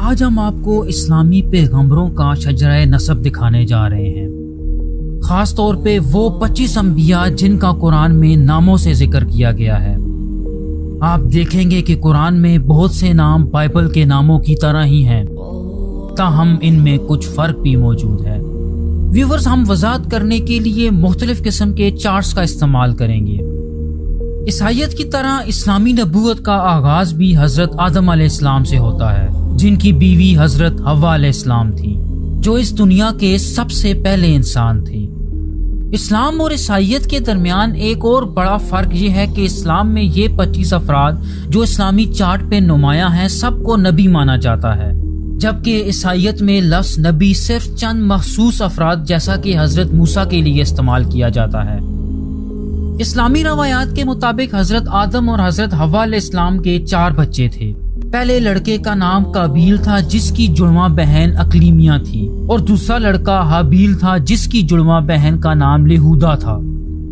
آج ہم آپ کو اسلامی پیغمبروں کا شجرہ نسب دکھانے جا رہے ہیں، خاص طور پہ وہ 25 انبیاء جن کا قرآن میں ناموں سے ذکر کیا گیا ہے۔ آپ دیکھیں گے کہ قرآن میں بہت سے نام بائبل کے ناموں کی طرح ہی ہیں، تاہم ان میں کچھ فرق بھی موجود ہے۔ ویورز، ہم وضاحت کرنے کے لیے مختلف قسم کے چارٹس کا استعمال کریں گے۔ عیسائیت کی طرح اسلامی نبوت کا آغاز بھی حضرت آدم علیہ السلام سے ہوتا ہے، جن کی بیوی حضرت حوا علیہ السلام تھی، جو اس دنیا کے سب سے پہلے انسان تھی۔ اسلام اور عیسائیت کے درمیان ایک اور بڑا فرق یہ ہے کہ اسلام میں یہ 25 افراد جو اسلامی چارٹ پہ نمایاں ہیں سب کو نبی مانا جاتا ہے، جبکہ عیسائیت میں لفظ نبی صرف چند مخصوص افراد جیسا کہ حضرت موسیٰ کے لیے استعمال کیا جاتا ہے۔ اسلامی روایات کے مطابق حضرت آدم اور حضرت حوا علیہ السلام کے 4 بچے تھے۔ پہلے لڑکے کا نام قابیل تھا جس کی جڑواں بہن اقلیمیہ تھی، اور دوسرا لڑکا حابیل تھا جس کی جڑواں بہن کا نام لہودا تھا۔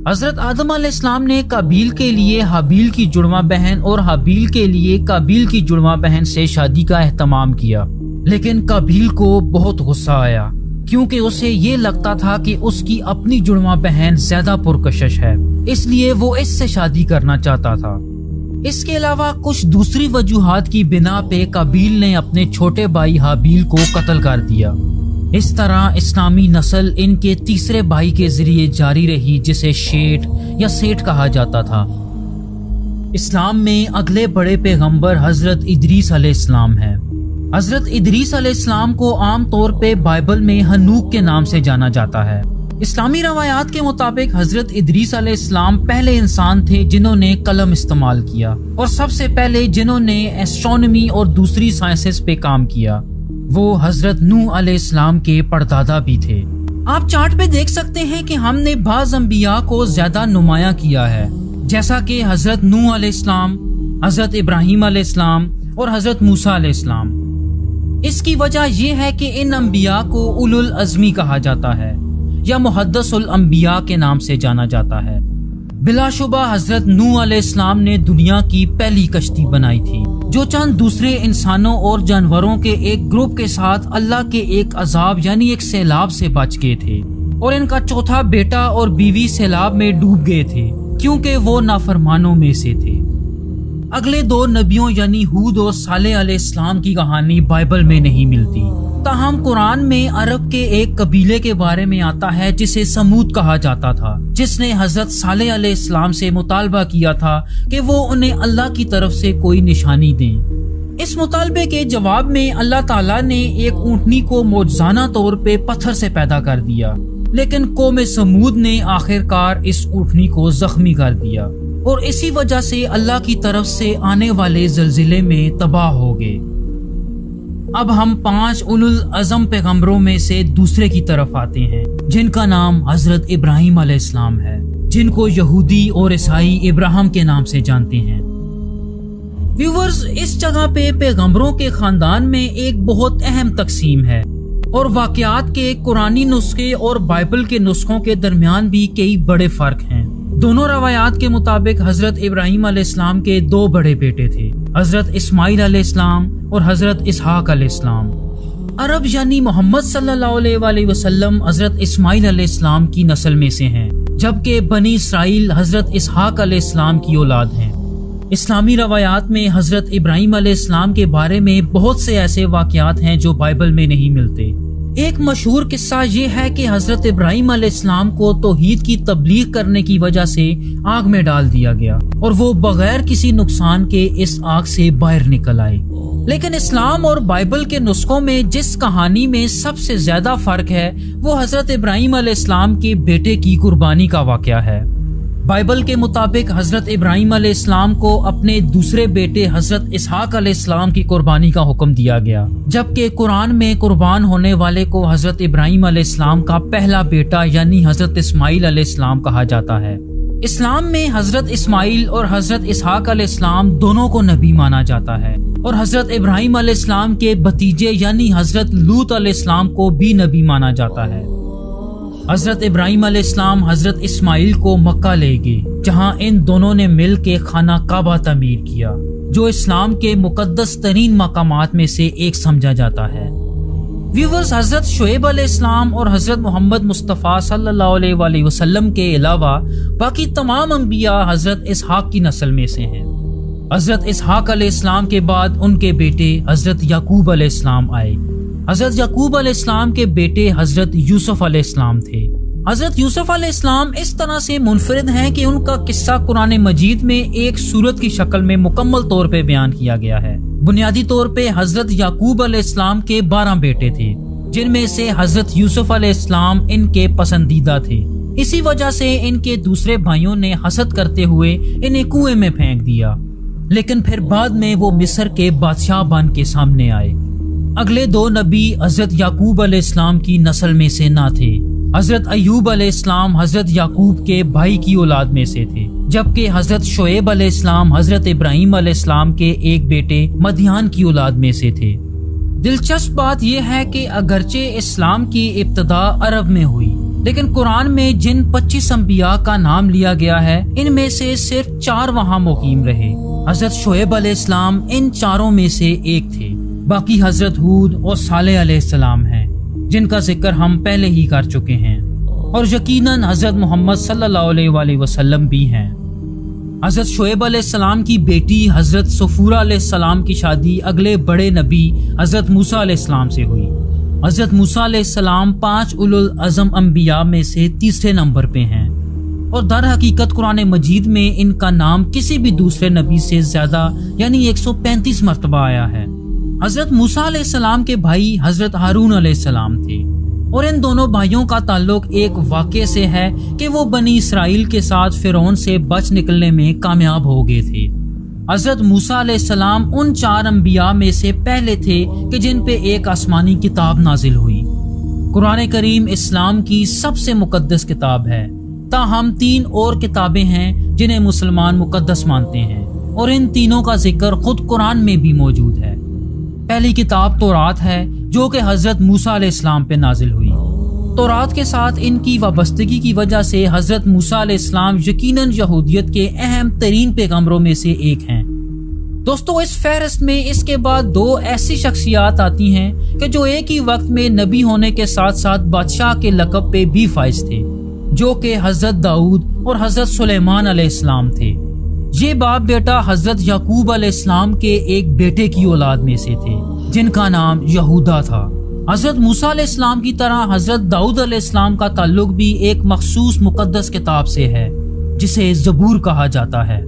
حضرت آدم علیہ السلام نے قابیل کے لیے حابیل کی جڑواں بہن اور حابیل کے لیے قابیل کی جڑواں بہن سے شادی کا اہتمام کیا، لیکن قابیل کو بہت غصہ آیا کیونکہ اسے یہ لگتا تھا کہ اس کی اپنی جڑواں بہن زیادہ پرکشش ہے، اس لیے وہ اس سے شادی کرنا چاہتا تھا۔ اس کے علاوہ کچھ دوسری وجوہات کی بنا پہ قابیل نے اپنے چھوٹے بھائی حابیل کو قتل کر دیا۔ اس طرح اسلامی نسل ان کے تیسرے بھائی کے ذریعے جاری رہی، جسے شیٹ یا سیٹ کہا جاتا تھا۔ اسلام میں اگلے بڑے پیغمبر حضرت ادریس علیہ السلام ہیں۔ حضرت ادریس علیہ السلام کو عام طور پہ بائبل میں ہنوک کے نام سے جانا جاتا ہے۔ اسلامی روایات کے مطابق حضرت ادریس علیہ السلام پہلے انسان تھے جنہوں نے قلم استعمال کیا، اور سب سے پہلے جنہوں نے ایسٹرونومی اور دوسری سائنسز پہ کام کیا وہ حضرت نوح علیہ السلام کے پردادا بھی تھے۔ آپ چارٹ پہ دیکھ سکتے ہیں کہ ہم نے بعض انبیاء کو زیادہ نمایاں کیا ہے، جیسا کہ حضرت نوح علیہ السلام، حضرت ابراہیم علیہ السلام اور حضرت موسیٰ علیہ السلام۔ اس کی وجہ یہ ہے کہ ان انبیاء کو اولو العزمی کہا جاتا ہے یا محدث الانبیاء کے نام سے جانا جاتا ہے۔ بلا شبہ حضرت نوح علیہ السلام نے دنیا کی پہلی کشتی بنائی تھی، جو چند دوسرے انسانوں اور جانوروں کے ایک گروپ کے ساتھ اللہ کے ایک عذاب یعنی ایک سیلاب سے بچ گئے تھے، اور ان کا چوتھا بیٹا اور بیوی سیلاب میں ڈوب گئے تھے کیونکہ وہ نافرمانوں میں سے تھے۔ اگلے 2 نبیوں یعنی ہود اور صالح علیہ السلام کی کہانی بائبل میں نہیں ملتی، تاہم قرآن میں عرب کے ایک قبیلے کے بارے میں آتا ہے جسے سمود کہا جاتا تھا، جس نے حضرت صالح علیہ السلام سے مطالبہ کیا تھا کہ وہ انہیں اللہ کی طرف سے کوئی نشانی دیں۔ اس مطالبے کے جواب میں اللہ تعالیٰ نے ایک اونٹنی کو معجزانہ طور پہ پتھر سے پیدا کر دیا، لیکن قوم سمود نے آخرکار اس اونٹنی کو زخمی کر دیا، اور اسی وجہ سے اللہ کی طرف سے آنے والے زلزلے میں تباہ ہو گئے۔ اب ہم 5 اولو العزم پیغمبروں میں سے دوسرے کی طرف آتے ہیں، جن کا نام حضرت ابراہیم علیہ السلام ہے، جن کو یہودی اور عیسائی ابراہیم کے نام سے جانتے ہیں۔ ویورز، اس جگہ پہ پیغمبروں کے خاندان میں ایک بہت اہم تقسیم ہے، اور واقعات کے قرآنی نسخے اور بائبل کے نسخوں کے درمیان بھی کئی بڑے فرق ہیں۔ دونوں روایات کے مطابق حضرت ابراہیم علیہ السلام کے 2 بڑے بیٹے تھے، حضرت اسماعیل علیہ السلام اور حضرت اسحاق علیہ السلام۔ عرب یعنی محمد صلی اللہ علیہ وآلہ وسلم حضرت اسماعیل علیہ السلام کی نسل میں سے ہیں، جبکہ بنی اسرائیل حضرت اسحاق علیہ السلام کی اولاد ہیں۔ اسلامی روایات میں حضرت ابراہیم علیہ السلام کے بارے میں بہت سے ایسے واقعات ہیں جو بائبل میں نہیں ملتے۔ ایک مشہور قصہ یہ ہے کہ حضرت ابراہیم علیہ السلام کو توحید کی تبلیغ کرنے کی وجہ سے آگ میں ڈال دیا گیا، اور وہ بغیر کسی نقصان کے اس آگ سے باہر نکل آئے۔ لیکن اسلام اور بائبل کے نسخوں میں جس کہانی میں سب سے زیادہ فرق ہے وہ حضرت ابراہیم علیہ السلام کے بیٹے کی قربانی کا واقعہ ہے۔ بائبل کے مطابق حضرت ابراہیم علیہ السلام کو اپنے دوسرے بیٹے حضرت اسحاق علیہ السلام کی قربانی کا حکم دیا گیا، جبکہ قرآن میں قربان ہونے والے کو حضرت ابراہیم علیہ السلام کا پہلا بیٹا یعنی حضرت اسماعیل علیہ السلام کہا جاتا ہے۔ اسلام میں حضرت اسماعیل اور حضرت اسحاق علیہ السلام دونوں کو نبی مانا جاتا ہے، اور حضرت ابراہیم علیہ السلام کے بھتیجے یعنی حضرت لوط علیہ السلام کو بھی نبی مانا جاتا ہے۔ حضرت ابراہیم علیہ السلام حضرت اسماعیل کو مکہ لے گئے، جہاں ان دونوں نے مل کے خانہ کعبہ تعمیر کیا، جو اسلام کے مقدس ترین مقامات میں سے ایک سمجھا جاتا ہے۔ ویورز، حضرت شعیب علیہ السلام اور حضرت محمد مصطفیٰ صلی اللہ علیہ وآلہ وسلم کے علاوہ باقی تمام انبیاء حضرت اسحاق کی نسل میں سے ہیں۔ حضرت اسحاق علیہ السلام کے بعد ان کے بیٹے حضرت یعقوب علیہ السلام آئے۔ حضرت یعقوب علیہ السلام کے بیٹے حضرت یوسف علیہ السلام تھے۔ حضرت یوسف علیہ السلام اس طرح سے منفرد ہیں کہ ان کا قصہ قرآن مجید میں ایک سورت کی شکل میں مکمل طور پہ بیان کیا گیا ہے۔ بنیادی طور پہ حضرت یعقوب علیہ السلام کے 12 بیٹے تھے، جن میں سے حضرت یوسف علیہ السلام ان کے پسندیدہ تھے۔ اسی وجہ سے ان کے دوسرے بھائیوں نے حسد کرتے ہوئے انہیں کنویں میں پھینک دیا، لیکن پھر بعد میں وہ مصر کے بادشاہ بن کے سامنے آئے۔ اگلے 2 نبی حضرت یعقوب علیہ السلام کی نسل میں سے نہ تھے۔ حضرت ایوب علیہ السلام حضرت یعقوب کے بھائی کی اولاد میں سے تھے، جبکہ حضرت شعیب علیہ السلام حضرت ابراہیم علیہ السلام کے ایک بیٹے مدیان کی اولاد میں سے تھے۔ دلچسپ بات یہ ہے کہ اگرچہ اسلام کی ابتدا عرب میں ہوئی، لیکن قرآن میں جن 25 انبیاء کا نام لیا گیا ہے، ان میں سے صرف 4 وہاں مقیم رہے۔ حضرت شعیب علیہ السلام ان 4 میں سے ایک تھے، باقی حضرت ہود اور صالح علیہ السلام ہیں، جن کا ذکر ہم پہلے ہی کر چکے ہیں، اور یقیناً حضرت محمد صلی اللہ علیہ وآلہ وسلم بھی ہیں۔ حضرت شعیب علیہ السلام کی بیٹی حضرت صفورہ علیہ السلام کی شادی اگلے بڑے نبی حضرت موسیٰ علیہ السلام سے ہوئی۔ حضرت موسیٰ علیہ السلام 5 اولو العزم انبیاء میں سے تیسرے نمبر پہ ہیں، اور در حقیقت قرآن مجید میں ان کا نام کسی بھی دوسرے نبی سے زیادہ یعنی 135 مرتبہ آیا ہے۔ حضرت موسیٰ علیہ السلام کے بھائی حضرت ہارون علیہ السلام تھے، اور ان دونوں بھائیوں کا تعلق ایک واقعے سے ہے کہ وہ بنی اسرائیل کے ساتھ فرعون سے بچ نکلنے میں کامیاب ہو گئے تھے۔ حضرت موسیٰ علیہ السلام ان 4 انبیاء میں سے پہلے تھے کہ جن پہ ایک آسمانی کتاب نازل ہوئی۔ قرآن کریم اسلام کی سب سے مقدس کتاب ہے، تاہم 3 اور کتابیں ہیں جنہیں مسلمان مقدس مانتے ہیں، اور ان تینوں کا ذکر خود قرآن میں بھی موجود ہے۔ پہلی کتاب تورات ہے، جو کہ حضرت موسیٰ علیہ السلام پہ نازل ہوئی۔ تورات کے ساتھ ان کی وابستگی کی وجہ سے حضرت موسیٰ علیہ السلام یقیناً یہودیت کے اہم ترین پیغمبروں میں سے ایک ہیں۔ دوستو، اس فہرست میں اس کے بعد 2 ایسی شخصیات آتی ہیں کہ جو ایک ہی وقت میں نبی ہونے کے ساتھ ساتھ بادشاہ کے لقب پہ بھی فائز تھے، جو کہ حضرت داؤد اور حضرت سلیمان علیہ السلام تھے۔ یہ باپ بیٹا حضرت یعقوب علیہ السلام کے ایک بیٹے کی اولاد میں سے تھے، جن کا نام یہودا تھا۔ حضرت موسیٰ علیہ السلام کی طرح حضرت داؤد علیہ السلام کا تعلق بھی ایک مخصوص مقدس کتاب سے ہے، جسے زبور کہا جاتا ہے۔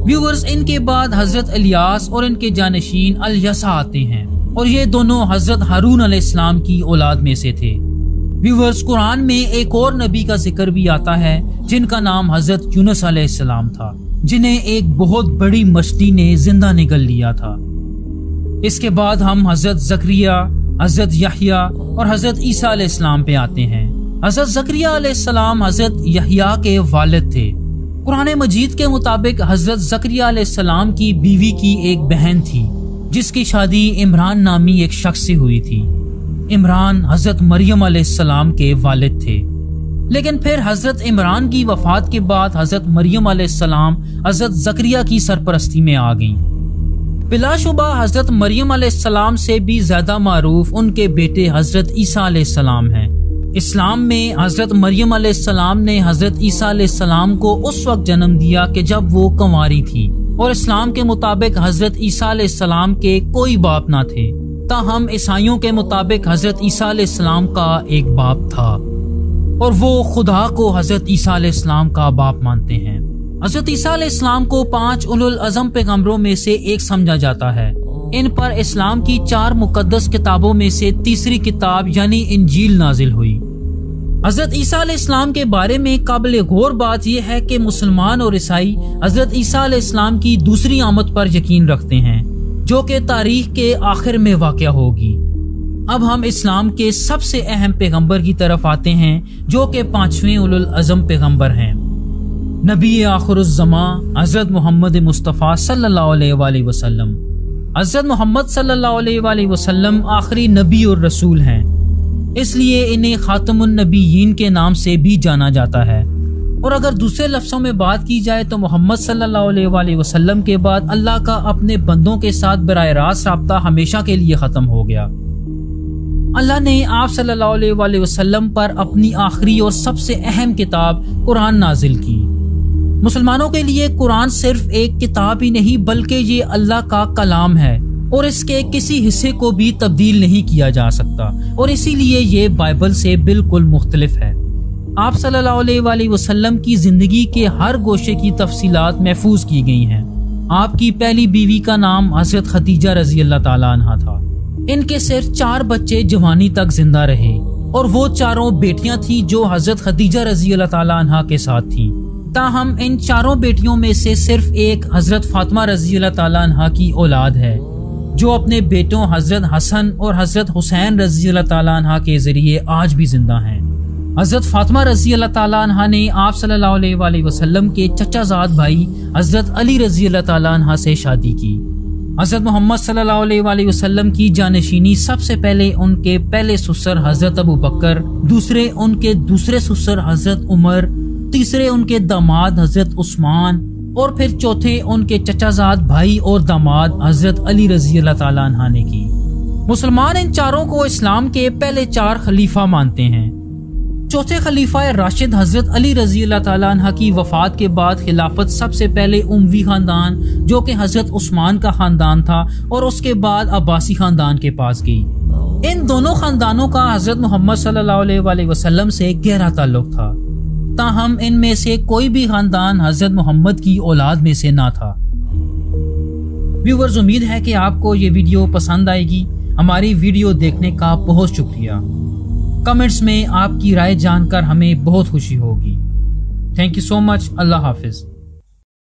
ویورز، ان کے بعد حضرت الیاس اور ان کے جانشین الیسع آتے ہیں، اور یہ دونوں حضرت ہارون علیہ السلام کی اولاد میں سے تھے۔ ویورز، قرآن میں ایک اور نبی کا ذکر بھی آتا ہے جن کا نام حضرت یونس علیہ السلام تھا، جنہیں ایک بہت بڑی مچھلی نے زندہ نگل لیا تھا۔ اس کے بعد ہم حضرت زکریا، حضرت یحییٰ اور حضرت عیسیٰ علیہ السلام پہ آتے ہیں۔ حضرت زکریا علیہ السلام حضرت یحییٰ کے والد تھے۔ قرآن مجید کے مطابق حضرت زکریا علیہ السلام کی بیوی کی ایک بہن تھی، جس کی شادی عمران نامی ایک شخص سے ہوئی تھی۔ عمران حضرت مریم علیہ السلام کے والد تھے، لیکن پھر حضرت عمران کی وفات کے بعد حضرت مریم علیہ السلام حضرت زکریا کی سرپرستی میں آ گئیں۔ بلا شبہ حضرت مریم علیہ السلام سے بھی زیادہ معروف ان کے بیٹے حضرت عیسیٰ علیہ السلام ہیں۔ اسلام میں حضرت مریم علیہ السلام نے حضرت عیسیٰ علیہ السلام کو اس وقت جنم دیا کہ جب وہ کنواری تھی، اور اسلام کے مطابق حضرت عیسیٰ علیہ السلام کے کوئی باپ نہ تھے، تاہم عیسائیوں کے مطابق حضرت عیسیٰ علیہ السلام کا ایک باپ تھا، اور وہ خدا کو حضرت عیسیٰ علیہ السلام کا باپ مانتے ہیں۔ حضرت عیسیٰ علیہ السلام کو 5 اولو العزم پیغمبروں میں سے ایک سمجھا جاتا ہے۔ ان پر اسلام کی 4 مقدس کتابوں میں سے تیسری کتاب یعنی انجیل نازل ہوئی۔ حضرت عیسیٰ علیہ السلام کے بارے میں قابل غور بات یہ ہے کہ مسلمان اور عیسائی حضرت عیسیٰ علیہ السلام کی دوسری آمد پر یقین رکھتے ہیں، جو کہ تاریخ کے آخر میں واقع ہوگی۔ اب ہم اسلام کے سب سے اہم پیغمبر کی طرف آتے ہیں، جو کہ 5ویں اولو العزم پیغمبر ہیں، نبی آخر الزمان حضرت محمد مصطفیٰ صلی اللہ علیہ وآلہ وسلم۔ حضرت محمد صلی اللہ علیہ وآلہ وسلم آخری نبی اور رسول ہیں، اس لیے انہیں خاتم النبیین کے نام سے بھی جانا جاتا ہے۔ اور اگر دوسرے لفظوں میں بات کی جائے تو محمد صلی اللہ علیہ وآلہ وسلم کے بعد اللہ کا اپنے بندوں کے ساتھ براہ راست رابطہ ہمیشہ کے لیے ختم ہو گیا۔ اللہ نے آپ صلی اللہ علیہ وآلہ وسلم پر اپنی آخری اور سب سے اہم کتاب قرآن نازل کی۔ مسلمانوں کے لیے قرآن صرف ایک کتاب ہی نہیں بلکہ یہ اللہ کا کلام ہے اور اس کے کسی حصے کو بھی تبدیل نہیں کیا جا سکتا، اور اسی لیے یہ بائبل سے بالکل مختلف ہے۔ آپ صلی اللہ علیہ وآلہ وسلم کی زندگی کے ہر گوشے کی تفصیلات محفوظ کی گئی ہیں۔ آپ کی پہلی بیوی کا نام حضرت خدیجہ رضی اللہ تعالیٰ عنہا تھا۔ ان کے صرف 4 بچے جوانی تک زندہ رہے، اور وہ چاروں بیٹیاں تھیں جو حضرت خدیجہ رضی اللہ تعالیٰ عنہا کے ساتھ تھیں۔ تاہم ان چاروں بیٹیوں میں سے صرف ایک حضرت فاطمہ رضی اللہ تعالیٰ عنہا کی اولاد ہے، جو اپنے بیٹوں حضرت حسن اور حضرت حسین رضی اللہ تعالیٰ عنہا کے ذریعے آج بھی زندہ ہیں۔ حضرت فاطمہ رضی اللہ تعالیٰ عنہا نے آپ صلی اللہ علیہ وآلہ وسلم کے چچا زاد بھائی حضرت علی رضی اللہ تعالیٰ عنہ سے شادی کی۔ حضرت محمد صلی اللہ علیہ وآلہ وسلم کی جانشینی سب سے پہلے ان کے پہلے سسر حضرت ابو بکر، دوسرے ان کے دوسرے سسر حضرت عمر، تیسرے ان کے داماد حضرت عثمان، اور پھر چوتھے ان کے چچا زاد بھائی اور داماد حضرت علی رضی اللہ تعالیٰ عنہ نے کی۔ مسلمان ان چاروں کو اسلام کے پہلے 4 خلیفہ مانتے ہیں۔ چوتھے خلیفہ راشد حضرت علی رضی اللہ تعالیٰ عنہ کی وفات کے بعد خلافت سب سے پہلے اموی خاندان جو کہ حضرت عثمان کا خاندان تھا اور اس کے بعد عباسی خاندان کے پاس گئی۔ ان دونوں خاندانوں کا حضرت محمد صلی اللہ علیہ وآلہ وسلم سے گہرا تعلق تھا، تاہم ان میں سے کوئی بھی خاندان حضرت محمد کی اولاد میں سے نہ تھا۔ ویورز، امید ہے کہ آپ کو یہ ویڈیو پسند آئے گی۔ ہماری ویڈیو دیکھنے کا بہت شکریہ۔ کمنٹس میں آپ کی رائے جان کر ہمیں بہت خوشی ہوگی۔ تھینک یو سو مچ۔ اللہ حافظ۔